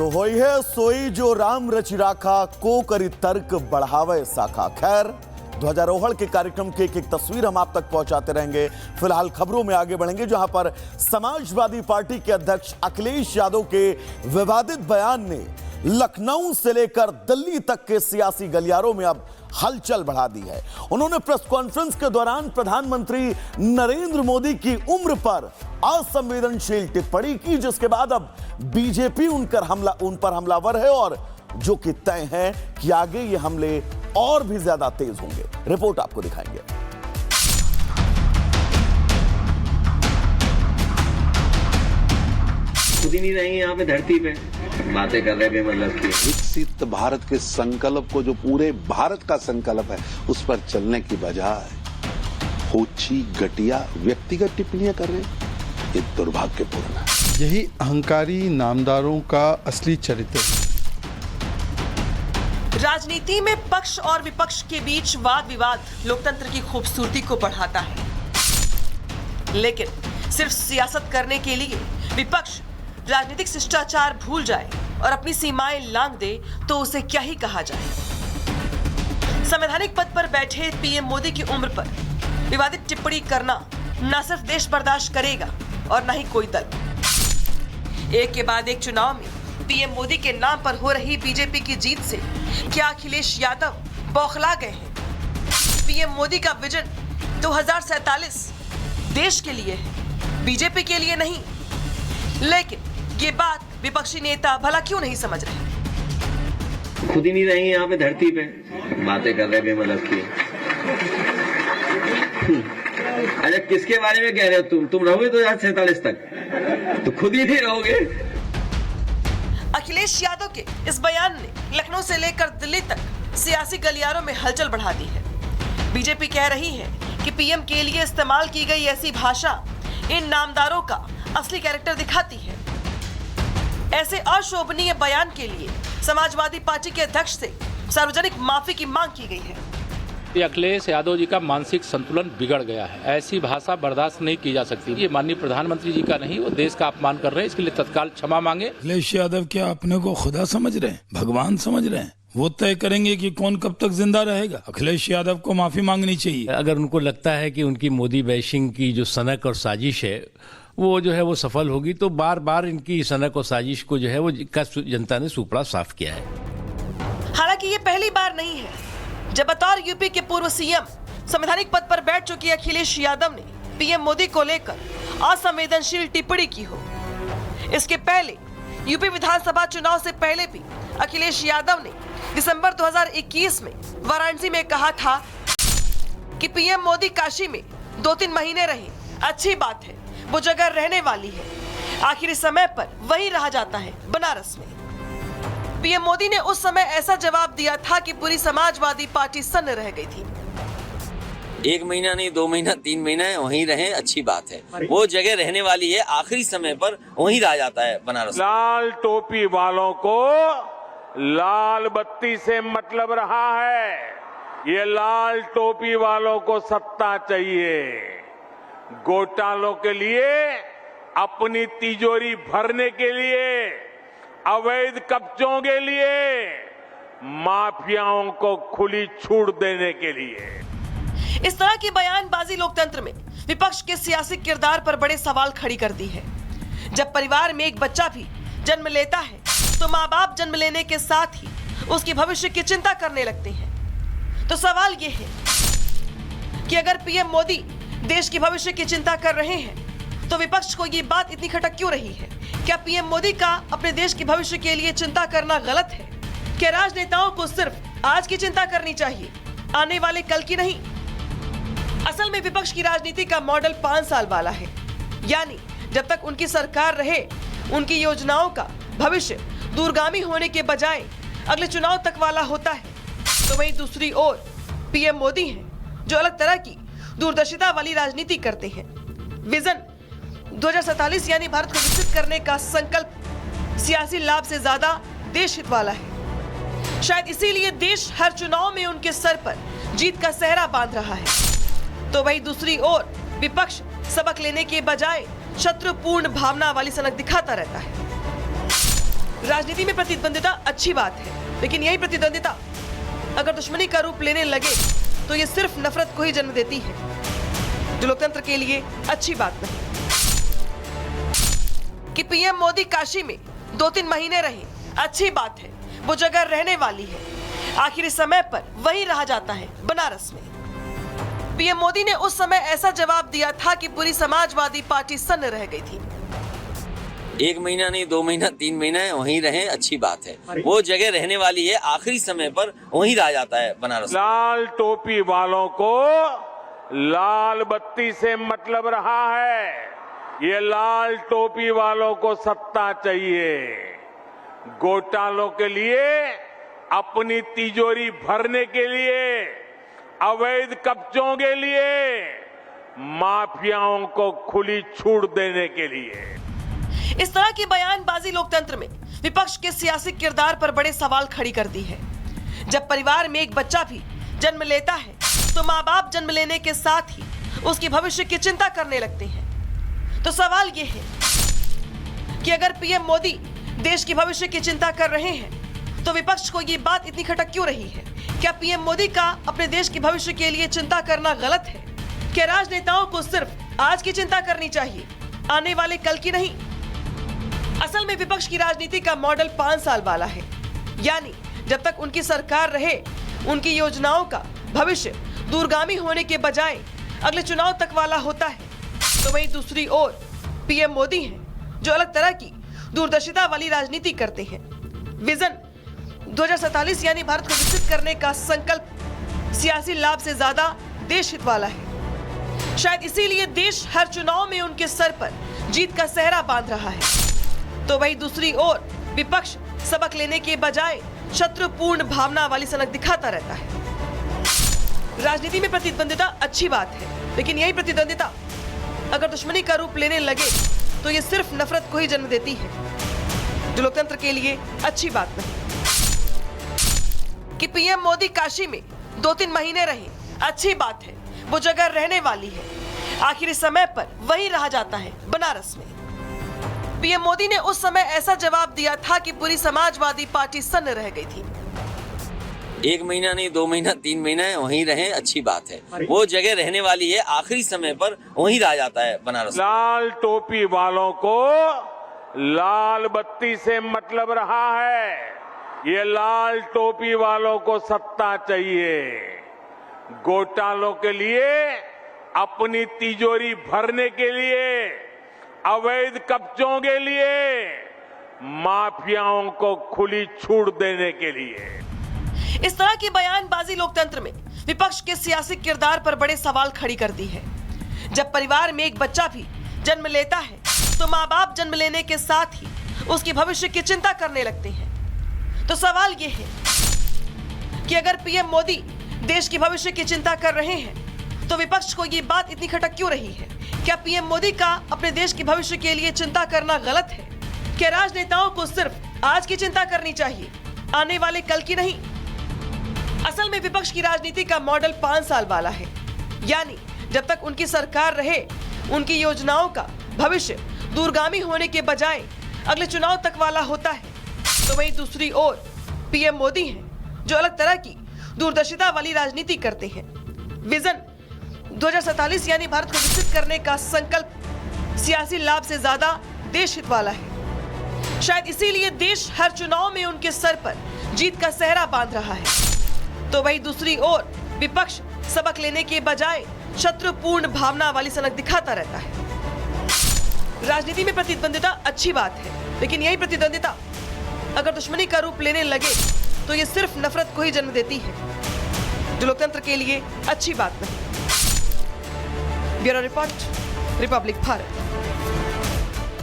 तो होई है सोई जो राम रचि राखा, को करी तर्क बढ़ावे साखा। खैर, ध्वजारोहण के कार्यक्रम की एक तस्वीर हम आप तक पहुंचाते रहेंगे। फिलहाल खबरों में आगे बढ़ेंगे, जहां पर समाजवादी पार्टी के अध्यक्ष अखिलेश यादव के विवादित बयान ने लखनऊ से लेकर दिल्ली तक के सियासी गलियारों में अब हलचल बढ़ा दी है। उन्होंने प्रेस कॉन्फ्रेंस के दौरान प्रधानमंत्री नरेंद्र मोदी की उम्र पर असंवेदनशील टिप्पणी की, जिसके बाद अब बीजेपी उन पर हमलावर है और जो कि तय है कि आगे ये हमले और भी ज्यादा तेज होंगे। रिपोर्ट आपको दिखाएंगे। खुद ही नहीं रहेंगे यहाँ पे धरती पे, बातें कर रहे हैं बेमतलब की। विकसित भारत के संकल्प को, जो पूरे भारत का संकल्प है, उस पर चलने की बजाय होची घटिया व्यक्तिगत टिप्पणियां कर रहे हैं, ये दुर्भाग्यपूर्ण है। यही अहंकारी नामदारों का असली चरित्र है। राजनीति में पक्ष और विपक्ष के बीच वाद विवाद लोकतंत्र की खूबसूरती को बढ़ाता है, लेकिन सिर्फ सियासत करने के लिए विपक्ष राजनीतिक शिष्टाचार भूल जाए और अपनी सीमाएं लांघ दे तो उसे क्या ही कहा जाए। संवैधानिक पद पर बैठे पीएम मोदी की उम्र पर विवादित टिप्पणी करना न सिर्फ देश बर्दाश्त करेगा और न ही कोई दल। एक के बाद एक चुनाव में पीएम मोदी के नाम पर हो रही बीजेपी की जीत से क्या अखिलेश यादव बौखला गए हैं? पीएम मोदी का विजन 2047 देश के लिए है, बीजेपी के लिए नहीं। लेकिन ये बात विपक्षी नेता भला क्यों नहीं समझ रहे? खुद ही नहीं रहेंगे यहाँ पे धरती पे, बातें कर रहे हैं बेमतलब की। अच्छा, किसके बारे में कह रहे हो तुम रहोगे 2047 तक, तो खुद ही नहीं रहोगे। अखिलेश यादव के इस बयान ने लखनऊ से लेकर दिल्ली तक सियासी गलियारों में हलचल बढ़ा दी है। बीजेपी कह रही है कि पीएम के लिए इस्तेमाल की गई ऐसी भाषा इन नामदारों का असली कैरेक्टर दिखाती है। ऐसे अशोभनीय बयान के लिए समाजवादी पार्टी के अध्यक्ष से सार्वजनिक माफी की मांग की गई है। अखिलेश यादव जी का मानसिक संतुलन बिगड़ गया है, ऐसी भाषा बर्दाश्त नहीं की जा सकती। ये माननीय प्रधानमंत्री जी का नहीं, वो देश का अपमान कर रहे हैं, इसके लिए तत्काल क्षमा मांगे। अखिलेश यादव क्या अपने को खुदा समझ रहे हैं, भगवान समझ रहे हैं? वो तय करेंगे कि कौन कब तक जिंदा रहेगा। अखिलेश यादव को माफी मांगनी चाहिए। अगर उनको लगता है कि उनकी मोदी बैशिंग की जो सनक और साजिश है वो जो है वो सफल होगी, तो बार बार इनकी सनक और साजिश को जो है वो जनता ने सुपड़ा साफ किया है। हालांकि ये पहली बार नहीं है जब बतौर यूपी के पूर्व सीएम संवैधानिक पद पर बैठ चुके अखिलेश यादव ने पीएम मोदी को लेकर असंवेदनशील टिप्पणी की हो। इसके पहले यूपी विधानसभा चुनाव से पहले भी अखिलेश यादव ने दिसंबर 2021 में वाराणसी में कहा था कि पीएम मोदी काशी में 2-3 महीने रहे, अच्छी बात है, वो जगह रहने वाली है। आखिरी समय पर वही रहा जाता है, बनारस में। पीएम मोदी ने उस समय ऐसा जवाब दिया था कि पूरी समाजवादी पार्टी सन्न रह गई थी। 1 महीना नहीं, 2 महीना, 3 महीना वहीं रहे, अच्छी बात है, वो जगह रहने वाली है, आखिरी समय पर वहीं रह जाता है बनारस। लाल टोपी वालों को लाल बत्ती से मतलब रहा है। ये लाल टोपी वालों को सत्ता चाहिए, घोटालों के लिए, अपनी तिजोरी भरने के लिए, अवैध कब्जों के लिए, माफियाओं को खुली छूट देने के लिए। इस तरह की बयानबाजी लोकतंत्र में विपक्ष के सियासी किरदार पर बड़े सवाल खड़ी करती है। जब परिवार में एक बच्चा भी जन्म लेता है तो माँ बाप जन्म लेने के साथ ही उसके भविष्य की चिंता करने लगते हैं। तो सवाल ये है कि अगर पीएम मोदी देश के भविष्य की चिंता कर रहे हैं तो विपक्ष को ये बात इतनी खटक क्यों रही है? क्या पीएम मोदी का अपने देश के भविष्य के लिए चिंता करना गलत है? क्या राजनेताओं को सिर्फ आज की चिंता करनी चाहिए, आने वाले कल की नहीं? असल में विपक्ष की राजनीति का मॉडल 5 साल वाला है, यानी जब तक उनकी सरकार रहे उनकी योजनाओं का भविष्य दूरगामी होने के बजाय अगले चुनाव तक वाला होता है। तो वहीं दूसरी ओर पीएम मोदी हैं जो अलग तरह की दूरदर्शिता वाली राजनीति करते हैं। विजन 2047 यानी भारत को विकसित करने का संकल्प सियासी लाभ से ज्यादा देश हित वाला है। शायद इसीलिए देश हर चुनाव में उनके सर पर जीत का सेहरा बांध रहा है। तो वहीं दूसरी ओर विपक्ष सबक लेने के बजाय शत्रुपूर्ण भावना वाली सनक दिखाता रहता है। राजनीति में प्रतिद्वंदिता अच्छी बात है, लेकिन यही प्रतिद्वंदिता अगर दुश्मनी का रूप लेने लगे तो ये सिर्फ नफरत को ही जन्म देती है, जो लोकतंत्र के लिए अच्छी बात नहीं। कि पीएम मोदी काशी में 2-3 महीने रहे, अच्छी बात है, वो जगह रहने वाली है। आखिरी समय पर वहीं रहा जाता है, बनारस में। पीएम मोदी ने उस समय ऐसा जवाब दिया था कि पूरी समाजवादी पार्टी सन्न रह गई थी। 1 महीना नहीं, 2 महीना, 3 महीना है, वहीं रहे, अच्छी बात है। वो जगह रहने वाली है, आखिरी समय पर वहीं रह जाता है बनारस। लाल टोपी वालों को लाल बत्ती से मतलब रहा है। ये लाल टोपी वालों को सत्ता चाहिए, घोटालों के लिए, अपनी तिजोरी भरने के लिए, अवैध कब्जों के लिए, माफियाओं को खुली छूट देने के लिए। इस तरह की बयानबाजी लोकतंत्र में विपक्ष के सियासी किरदार पर बड़े सवाल खड़ी करती है। जब परिवार में एक बच्चा भी जन्म लेता है तो माँ बाप जन्म लेने के साथ ही उसके भविष्य की चिंता करने लगते हैं। तो सवाल ये है कि अगर पीएम मोदी देश के भविष्य की चिंता कर रहे हैं तो विपक्ष को ये बात इतनी खटक क्यों रही है? क्या पीएम मोदी का अपने देश के भविष्य के लिए चिंता करना गलत है? क्या राजनेताओं को सिर्फ आज की चिंता करनी चाहिए, आने वाले कल की नहीं? असल में विपक्ष की राजनीति का मॉडल 5 साल वाला है, यानी जब तक उनकी सरकार रहे उनकी योजनाओं का भविष्य दूरगामी होने के बजाय अगले चुनाव तक वाला होता है। तो वहीं दूसरी ओर पीएम मोदी हैं जो अलग तरह की दूरदर्शिता वाली राजनीति करते हैं। विजन 2047 यानी भारत को विकसित करने का संकल्प सियासी लाभ से ज्यादा देश हित वाला है। शायद इसीलिए देश हर चुनाव में उनके सर पर जीत का सेहरा बांध रहा है। तो वहीं दूसरी ओर विपक्ष सबक लेने के बजाय शत्रुपूर्ण भावना वाली सनक दिखाता रहता है। राजनीति में प्रतिद्वंदिता अच्छी बात है, लेकिन यही प्रतिद्वंदिता अगर दुश्मनी का रूप लेने लगे तो ये सिर्फ नफरत को ही जन्म देती है, जो लोकतंत्र के लिए अच्छी बात नहीं। कि पीएम मोदी काशी में 2-3 महीने रहे, अच्छी बात है, वो जगह रहने वाली है। आखिरी समय पर वहीं रहा जाता है, बनारस में। पीएम मोदी ने उस समय ऐसा जवाब दिया था कि पूरी समाजवादी पार्टी सन्न रह गई थी। 1 महीना नहीं, 2 महीना, 3 महीना है, वहीं रहे, अच्छी बात है। वो जगह रहने वाली है, आखिरी समय पर वहीं रह जाता है बनारस। लाल टोपी वालों को लाल बत्ती से मतलब रहा है। ये लाल टोपी वालों को सत्ता चाहिए, घोटालों के लिए, अपनी तिजोरी भरने के लिए, अवैध कब्जों के लिए, माफियाओं को खुली छूट देने के लिए। इस तरह की बयानबाजी लोकतंत्र में विपक्ष के सियासी किरदार पर बड़े सवाल खड़ी करती है। जब परिवार में एक बच्चा भी जन्म लेता है तो माँ बाप जन्म लेने के साथ ही उसके भविष्य की चिंता करने लगते हैं। तो सवाल ये है कि अगर पीएम मोदी देश के भविष्य की चिंता कर रहे हैं तो विपक्ष को ये बात इतनी खटक क्यों रही है? क्या पीएम मोदी का अपने देश के भविष्य के लिए चिंता करना गलत है? क्या राजनेताओं को सिर्फ आज की चिंता करनी चाहिए, आने वाले कल की नहीं? असल में विपक्ष की राजनीति का मॉडल 5 साल वाला है, यानी जब तक उनकी सरकार रहे उनकी योजनाओं का भविष्य दूरगामी होने के बजाय अगले चुनाव तक वाला होता है। तो वहीं दूसरी ओर पीएम मोदी हैं जो अलग तरह की दूरदर्शिता वाली राजनीति करते हैं। विजन 2047 यानी भारत को विकसित करने का संकल्प सियासी लाभ से ज्यादा देश हित वाला है। शायद इसीलिए देश हर चुनाव में उनके सर पर जीत का सेहरा बांध रहा है। तो वहीं दूसरी ओर विपक्ष सबक लेने के बजाय शत्रुपूर्ण भावना वाली सनक दिखाता रहता है। राजनीति में प्रतिद्वंदिता अच्छी बात है, लेकिन यही प्रतिद्वंदिता अगर दुश्मनी का रूप लेने लगे तो ये सिर्फ नफरत को ही जन्म देती है, जो लोकतंत्र के लिए अच्छी बात नहीं। Bureau report, Republic Bharat.